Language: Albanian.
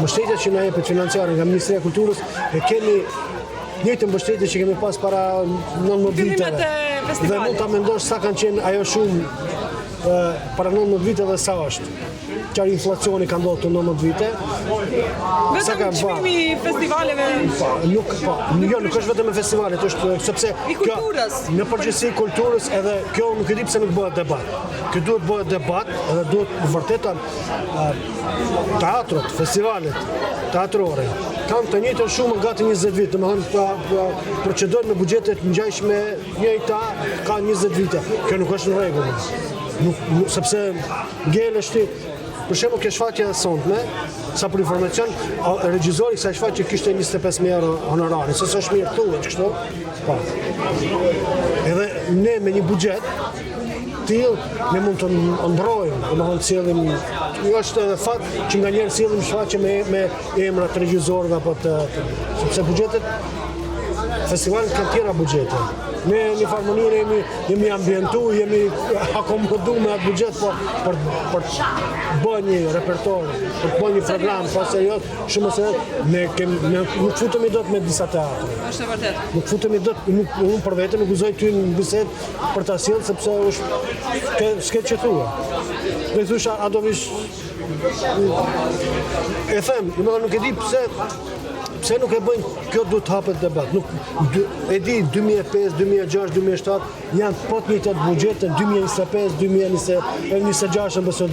mbështetjet që na jepet financiare nga Ministria e Kulturës e kemi njëjtë mbështetje që kemi pas para 19 viteve. Dhe mund ta mendosh sa kanë qenë ajo shumë para 19 vite dhe sa është. Qarë inflacioni ka ndodhur të 19 vite. Vetëm çmimi i festivaleve. Nuk është vetëm e festivalet, është sepse i kulturës. Në përgjithësi kulturës edhe kjo nuk e di pse nuk bëhet debat. Kjo duhet bëhet debat edhe duhet vërtet teatrot, festivalet teatrore kanë të njëjtën shumë gati 20 vite, domethënë procedojnë me buxhete të ngjashme njëjta ka 20 vite. Kjo nuk është në rregull. Sepse ngelesh ti. Për shembull, kjo shfaqje e sonte, sa për informacion, regjizori i kësaj shfaqje kishte 25.000 euro honorari, se s'është mirë thuhet kështu. Po. Edhe ne me një buxhet tillë ne mund të ndrojmë, domethënë sillim, është edhe fat që nganjëherë sillim shfaqje me emra të regjisorëve apo sepse buxhetet festivalet kanë tjera buxhete. Ne në farë mënyrë jemi ambientu, jemi akomodu me atë buxhet për të bërë një repertor, për të bërë një program, pa serios, shumë serios, ne nuk futemi dot me disa teatre. Është vërtet. Nuk futemi dot, unë për vete nuk gëzoj ty në bisedë për ta sjellë sepse është s'ke që thua. Dhe thusha, a do vish e them, nuk e di pse nuk e bëjnë, kjo duhet hapet debat. E di 2005, 2006, 2007 janë po të njëjtat buxhete 2025, 2026 në besë